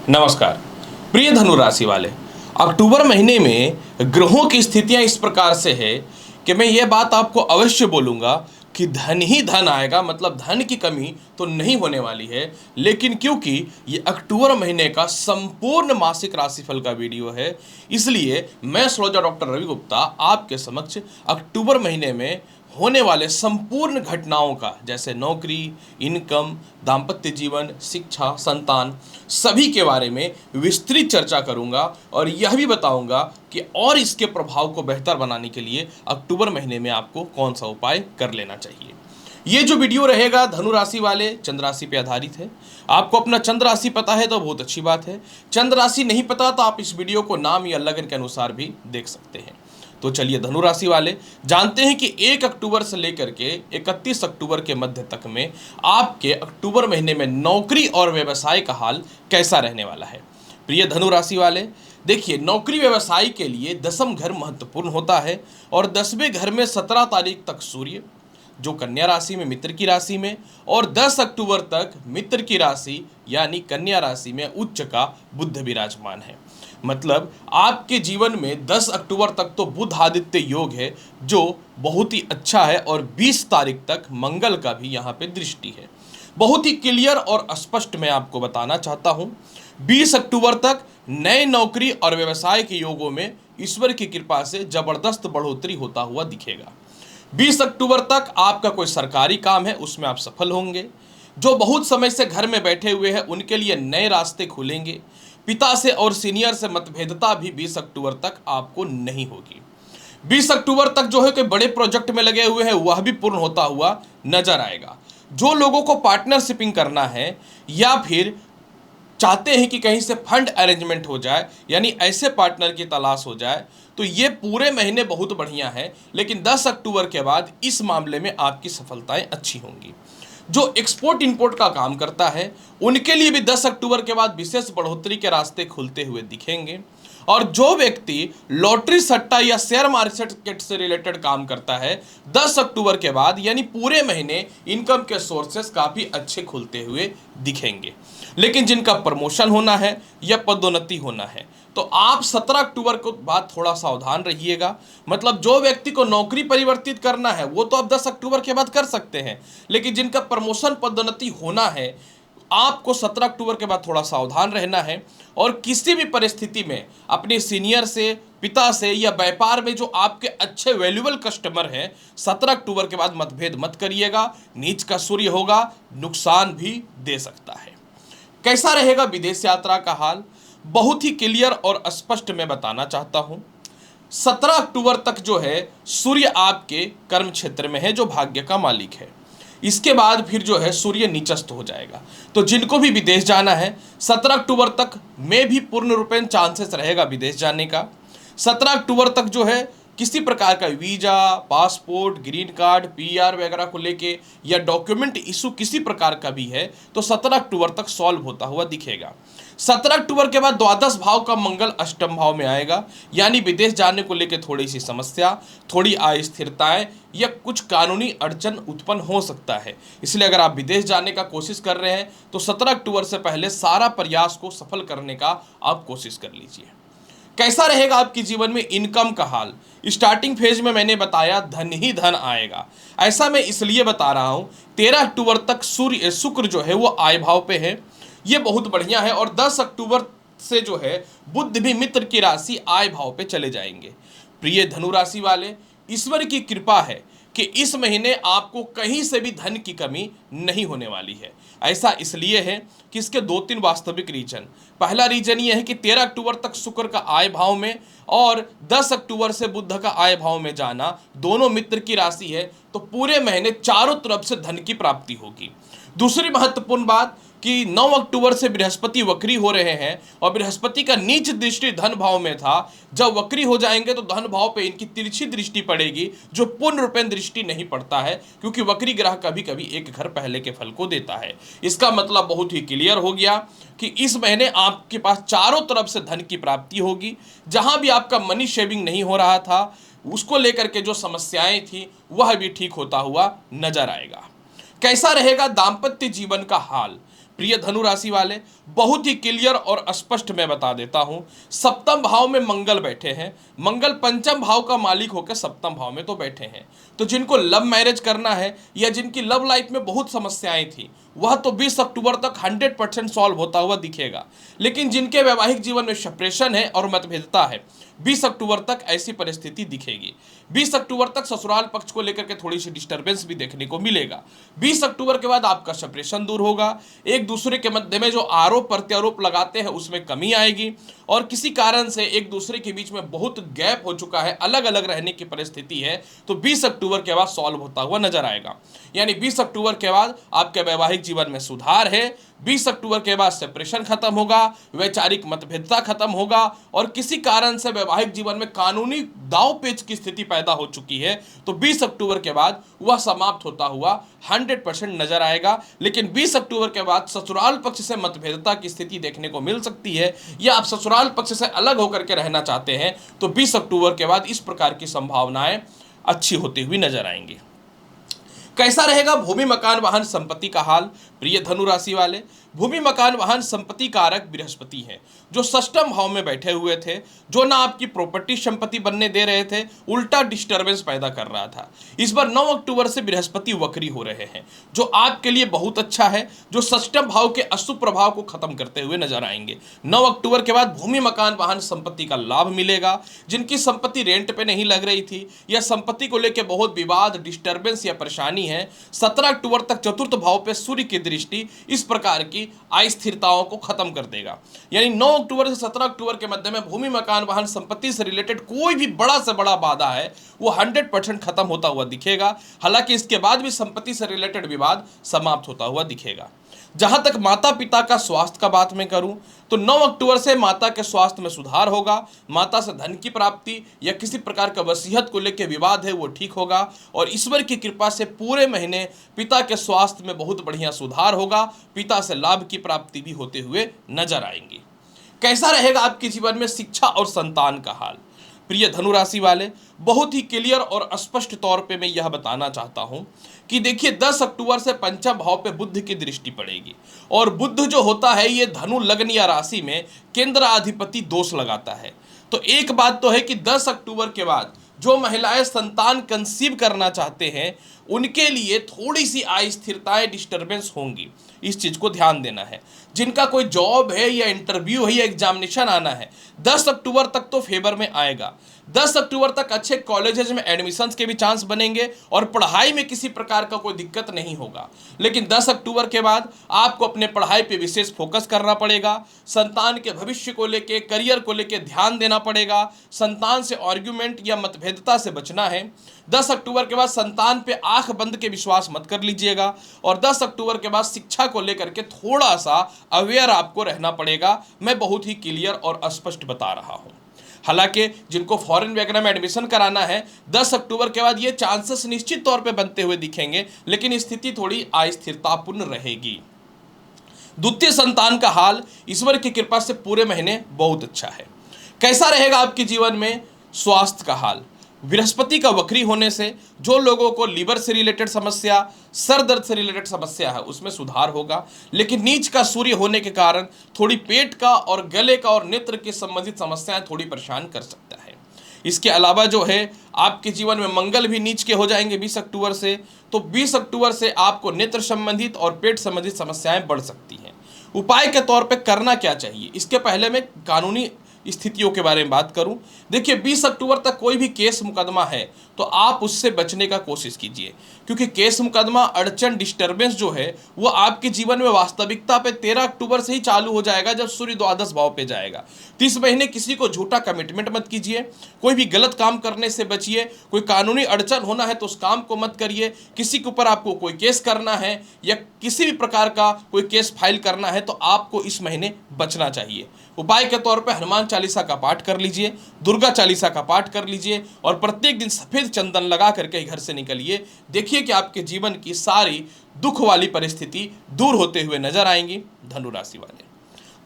नमस्कार प्रिय धनु राशि वाले। अक्टूबर महीने में ग्रहों की स्थितियां इस प्रकार से है कि मैं ये बात आपको अवश्य बोलूंगा कि धन ही धन आएगा, मतलब धन की कमी तो नहीं होने वाली है। लेकिन क्योंकि ये अक्टूबर महीने का संपूर्ण मासिक राशिफल का वीडियो है, इसलिए मैं एस्ट्रोलॉजर डॉक्टर रवि गुप्ता आपके समक्ष अक्टूबर महीने में होने वाले संपूर्ण घटनाओं का, जैसे नौकरी, इनकम, दाम्पत्य जीवन, शिक्षा, संतान, सभी के बारे में विस्तृत चर्चा करूंगा और यह भी बताऊंगा कि और इसके प्रभाव को बेहतर बनाने के लिए अक्टूबर महीने में आपको कौन सा उपाय कर लेना चाहिए। ये जो वीडियो रहेगा धनु राशि वाले चंद्र राशि पे आधारित है। आपको अपना चंद्र राशि पता है तो बहुत अच्छी बात है, चंद्र राशि नहीं पता तो आप इस वीडियो को नाम या लगन के अनुसार भी देख सकते हैं। तो चलिए धनु राशि वाले जानते हैं कि 1 अक्टूबर से लेकर के 31 अक्टूबर के मध्य तक में आपके अक्टूबर महीने में नौकरी और व्यवसाय का हाल कैसा रहने वाला है। प्रिय धनु राशि वाले देखिए, नौकरी व्यवसाय के लिए दसम घर महत्वपूर्ण होता है और 10वें घर में 17 तारीख तक सूर्य, जो कन्या राशि में मित्र की राशि में, और 10 अक्टूबर तक मित्र की राशि यानी कन्या राशि में उच्च का बुध विराजमान है। मतलब आपके जीवन में 10 अक्टूबर तक तो बुध आदित्य योग है जो बहुत ही अच्छा है, और 20 तारीख तक मंगल का भी यहाँ पे दृष्टि है। बहुत ही क्लियर और स्पष्ट मैं आपको बताना चाहता हूँ, 20 अक्टूबर तक नए नौकरी और व्यवसाय के योगों में ईश्वर की कृपा से जबरदस्त बढ़ोतरी होता हुआ दिखेगा। 20 अक्टूबर तक आपका कोई सरकारी काम है उसमें आप सफल होंगे। जो बहुत समय से घर में बैठे हुए हैं उनके लिए नए रास्ते खुलेंगे। पिता से और सीनियर से मतभेदता भी 20 अक्टूबर तक आपको नहीं होगी। 20 अक्टूबर तक जो है कोई बड़े प्रोजेक्ट में लगे हुए हैं वह भी पूर्ण होता हुआ नजर आएगा। जो लोगों को पार्टनरशिपिंग करना है या फिर चाहते हैं कि कहीं से फंड अरेंजमेंट हो जाए, यानी ऐसे पार्टनर की तलाश हो जाए, तो ये पूरे महीने बहुत बढ़िया है। लेकिन 10 अक्टूबर के बाद इस मामले में आपकी सफलताएं अच्छी होंगी। जो एक्सपोर्ट इंपोर्ट का काम करता है उनके लिए भी 10 अक्टूबर के बाद विशेष बढ़ोतरी के रास्ते खुलते हुए दिखेंगे। और जो व्यक्ति लॉटरी, सट्टा या शेयर मार्केट से रिलेटेड काम करता है 10 अक्टूबर के बाद यानी पूरे महीने इनकम के सोर्सेस काफ़ी अच्छे खुलते हुए दिखेंगे। लेकिन जिनका प्रमोशन होना है या पदोन्नति होना है तो आप 17 अक्टूबर को बाद थोड़ा सावधान रहिएगा। मतलब जो व्यक्ति को नौकरी परिवर्तित करना है वो तो आप 10 अक्टूबर के बाद कर सकते हैं, लेकिन जिनका प्रमोशन पदोन्नति होना है आपको 17 अक्टूबर के बाद थोड़ा सावधान रहना है। और किसी भी परिस्थिति में अपने सीनियर से, पिता से या व्यापार में जो आपके अच्छे वैल्यूएबल कस्टमर हैं 17 अक्टूबर के बाद मतभेद मत करिएगा। नीच का सूर्य होगा, नुकसान भी दे सकता है। कैसा रहेगा विदेश यात्रा का हाल, बहुत ही क्लियर और स्पष्ट मैं बताना चाहता हूं। 17 अक्टूबर तक जो है सूर्य आपके कर्म क्षेत्र में है जो भाग्य का मालिक है। इसके बाद फिर जो है सूर्य नीचस्थ हो जाएगा। तो जिनको भी विदेश जाना है 17 अक्टूबर तक में भी पूर्ण रूपेण चांसेस रहेगा विदेश जाने का। 17 अक्टूबर तक जो है किसी प्रकार का visa, passport, green card, PR वगैरह को लेके या डॉक्यूमेंट इशू किसी प्रकार का भी है तो 17 अक्टूबर तक सॉल्व होता हुआ दिखेगा। 17 अक्टूबर के बाद द्वादश भाव का मंगल अष्टम भाव में आएगा, यानी विदेश जाने को लेकर थोड़ी सी समस्या, थोड़ी अस्थिरताएं या कुछ कानूनी अड़चन उत्पन्न हो सकता है। इसलिए अगर आप विदेश जाने का कोशिश कर रहे हैं तो 17 अक्टूबर से पहले सारा प्रयास को सफल करने का आप कोशिश कर लीजिए। कैसा रहेगा आपके जीवन में इनकम का हाल, स्टार्टिंग फेज में मैंने बताया धन ही धन आएगा। ऐसा मैं इसलिए बता रहा हूं 13 अक्टूबर तक शुक्र जो है वो आय भाव पे है, ये बहुत बढ़िया है। और 10 अक्टूबर से जो है बुध भी मित्र की राशि आय भाव पे चले जाएंगे। प्रिय धनु राशि वाले, ईश्वर की कृपा है कि इस महीने आपको कहीं से भी धन की कमी नहीं होने वाली है। ऐसा इसलिए है कि इसके 2-3 वास्तविक रीजन। पहला रीजन ये है कि 13 अक्टूबर तक शुक्र का आय भाव में और 10 अक्टूबर से बुध का आय भाव में जाना, दोनों मित्र की राशि है, तो पूरे महीने चारों तरफ से धन की प्राप्ति होगी। दूसरी महत्वपूर्ण बात कि 9 अक्टूबर से बृहस्पति वक्री हो रहे हैं और बृहस्पति का नीच दृष्टि धन भाव में था, जब वक्री हो जाएंगे तो धन भाव पे इनकी तिरछी दृष्टि पड़ेगी जो पूर्ण रूपेण दृष्टि नहीं पड़ता है, क्योंकि वक्री ग्रह कभी कभी एक घर पहले के फल को देता है। इसका मतलब बहुत ही क्लियर हो गया कि इस महीने आपके पास चारों तरफ से धन की प्राप्ति होगी। जहां भी आपका मनी शेविंग नहीं हो रहा था उसको लेकर के जो समस्याएं थी वह भी ठीक होता हुआ नजर आएगा। कैसा रहेगा दाम्पत्य जीवन का हाल, प्रिय धनु राशि वाले, बहुत ही क्लियर और स्पष्ट मैं बता देता हूं। सप्तम भाव में मंगल बैठे हैं, मंगल पंचम भाव का मालिक होकर सप्तम भाव में तो बैठे हैं। तो जिनको लव मैरिज करना है या जिनकी लव लाइफ में बहुत समस्याएं थी, वह तो 20 अक्टूबर तक 100% सॉल्व होता हुआ दिखेगा। लेकिन जिनके वैवाहिक जीवन में सेपरेशन है और मतभेदता है, 20 अक्टूबर तक ऐसी परिस्थिति दिखेगी। 20 अक्टूबर तक ससुराल पक्ष को लेकर के थोड़ी सी डिस्टर्बेंस भी देखने को मिलेगा। 20 अक्टूबर के बाद आपका सेपरेशन दूर होगा, एक दूसरे के मध्य में जो आरोप प्रत्यारोप लगाते हैं उसमें कमी आएगी, और किसी कारण से एक दूसरे के बीच में बहुत गैप हो चुका है, अलग अलग रहने की परिस्थिति है, तो 20 अक्टूबर के बाद सॉल्व होता हुआ नजर आएगा। यानी 20 अक्टूबर के बाद आपके वैवाहिक जीवन में सुधार है। 20 अक्टूबर के बाद सेपरेशन खत्म होगा, वैचारिक मतभेदता खत्म होगा, और किसी कारण से वैवाहिक जीवन में कानूनी दाव पेच की स्थिति पैदा हो चुकी है, तो 20 अक्टूबर के बाद वह समाप्त होता हुआ 100% नजर आएगा। लेकिन 20 अक्टूबर के बाद ससुराल पक्ष से मतभेदता की स्थिति देखने को मिल सकती है, या आप ससुराल पक्ष से अलग होकर के रहना चाहते हैं, तो 20 अक्टूबर के बाद इस प्रकार की संभावनाएं अच्छी होती हुई नजर आएंगी। कैसा रहेगा भूमि मकान वाहन संपत्ति का हाल? प्रिय धनु राशि वाले, भूमि मकान वाहन संपत्ति कारक बृहस्पति हैं, जो षष्ठम भाव में बैठे हुए थे, जो ना आपकी प्रॉपर्टी संपत्ति बनने दे रहे थे, उल्टा डिस्टरबेंस पैदा कर रहा था। इस बार 9 अक्टूबर से बृहस्पति वक्री हो रहे हैं, जो आपके लिए बहुत अच्छा है, जो षष्ठम भाव के अशुभ प्रभाव को खत्म करते हुए नजर आएंगे। 9 अक्टूबर के बाद भूमि मकान वाहन संपत्ति का लाभ मिलेगा। जिनकी संपत्ति रेंट पे नहीं लग रही थी या संपत्ति को लेकर बहुत विवाद, डिस्टरबेंस या परेशानी है, 17 अक्टूबर तक चतुर्थ भाव पे सूर्य की दृष्टि इस प्रकार की अस्थिरताओं को खत्म कर देगा। यानी 9 अक्टूबर से 17 अक्टूबर के मध्य में भूमि मकान वाहन संपत्ति से रिलेटेड कोई भी बड़ा से बड़ा बाधा है वो 100% खत्म होता हुआ दिखेगा। हालांकि इसके बाद भी संपत्ति से रिलेटेड विवाद समाप्त होता हुआ दिखेगा। जहां तक माता पिता का स्वास्थ्य का बात मैं करूं, तो 9 अक्टूबर से माता के स्वास्थ्य में सुधार होगा। माता से धन की प्राप्ति या किसी प्रकार का वसीयत को लेकर विवाद है वो ठीक होगा, और ईश्वर की कृपा से पूरे महीने पिता के स्वास्थ्य में बहुत बढ़िया सुधार होगा। पिता से लाभ की प्राप्ति भी होते हुए नजर आएंगी। कैसा रहेगा आपके जीवन में शिक्षा और संतान का हाल? प्रिय धनु राशि वाले, बहुत ही क्लियर और स्पष्ट तौर पे मैं यह बताना चाहता हूं कि देखिए 10 अक्टूबर से पंचम भाव पे बुध की दृष्टि पड़ेगी, और बुध जो होता है ये धनु लग्न या राशि में केंद्राधिपति दोष लगाता है। तो एक बात तो है कि 10 अक्टूबर के बाद जो महिलाएं संतान कंसीव करना चाहते हैं उनके लिए थोड़ी सी अस्थिरताएं, डिस्टर्बेंस होंगी, इस चीज को ध्यान देना है। जिनका कोई जॉब है या इंटरव्यू है या एग्जामिनेशन आना है, 10 अक्टूबर तक तो फेवर में आएगा। 10 अक्टूबर तक अच्छे कॉलेजेस में एडमिशन्स के भी चांस बनेंगे और पढ़ाई में किसी प्रकार का कोई दिक्कत नहीं होगा। लेकिन 10 अक्टूबर के बाद आपको अपने पढ़ाई पे विशेष फोकस करना पड़ेगा। संतान के भविष्य को लेके, करियर को लेके ध्यान देना पड़ेगा। संतान से आर्ग्यूमेंट या मतभेदता से बचना है। 10 अक्टूबर के बाद संतान पे आंख बंद के विश्वास मत कर लीजिएगा, और 10 अक्टूबर के बाद शिक्षा को लेकर के थोड़ा सा अवेयर आपको रहना पड़ेगा। मैं बहुत ही क्लियर और स्पष्ट बता रहा हूं। हालांकि जिनको फॉरेन वगैरह में एडमिशन कराना है, 10 अक्टूबर के बाद ये चांसेस निश्चित तौर पे बनते हुए दिखेंगे, लेकिन स्थिति थोड़ी अस्थिरतापूर्ण रहेगी। द्वितीय संतान का हाल ईश्वर की कृपा से पूरे महीने बहुत अच्छा है। कैसा रहेगा आपके जीवन में स्वास्थ्य का हाल? बृहस्पति का वक्री होने से जो लोगों को लीवर से रिलेटेड समस्या, सर दर्द से रिलेटेड समस्या है उसमें सुधार होगा। लेकिन नीच का सूर्य होने के कारण थोड़ी पेट का और गले का और नेत्र के संबंधित समस्याएं थोड़ी परेशान कर सकता है। इसके अलावा जो है आपके जीवन में मंगल भी नीच के हो जाएंगे 20 अक्टूबर से, तो 20 अक्टूबर से आपको नेत्र संबंधित और पेट संबंधित समस्याएं बढ़ सकती हैं। उपाय के तौर पे करना क्या चाहिए, इसके पहले मैं कानूनी स्थितियों के बारे में बात करूं। देखिए 20 अक्टूबर तक कोई भी केस मुकदमा है तो आप उससे बचने का कोशिश कीजिए, क्योंकि केस मुकदमा, अड़चन, डिस्टर्बेंस जो है वो आपके जीवन में वास्तविकता पे 13 अक्टूबर से ही चालू हो जाएगा, जब सूर्य द्वादश भाव पे जाएगा। तो इस महीने किसी को झूठा कमिटमेंट मत कीजिए, कोई भी गलत काम करने से बचिए। कोई कानूनी अड़चन होना है तो उस काम को मत करिए। किसी के ऊपर आपको कोई केस करना है या किसी भी प्रकार का कोई केस फाइल करना है तो आपको इस महीने बचना चाहिए। उपाय के तौर पर हनुमान चालीसा का पाठ कर लीजिए, दुर्गा चालीसा का पाठ कर लीजिए, और प्रत्येक दिन सफेद चंदन लगा करके घर से निकलिए। देखिए कि आपके जीवन की सारी दुख वाली परिस्थिति दूर होते हुए नजर आएंगी। धनु राशि वाले,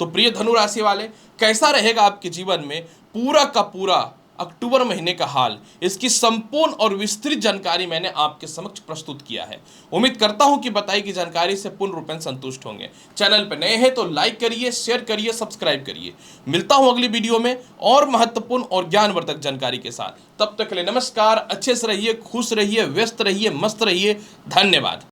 तो प्रिय धनु राशि वाले, कैसा रहेगा आपके जीवन में पूरा का पूरा अक्टूबर महीने का हाल, इसकी संपूर्ण और विस्तृत जानकारी मैंने आपके समक्ष प्रस्तुत किया है। उम्मीद करता हूं कि बताई गई जानकारी से पूर्ण रूपेण संतुष्ट होंगे। चैनल पर नए हैं तो लाइक करिए, शेयर करिए, सब्सक्राइब करिए। मिलता हूं अगली वीडियो में और महत्वपूर्ण और ज्ञानवर्धक जानकारी के साथ। तब तक के लिए नमस्कार, अच्छे से रहिए, खुश रहिए, व्यस्त रहिए, मस्त रहिए। धन्यवाद।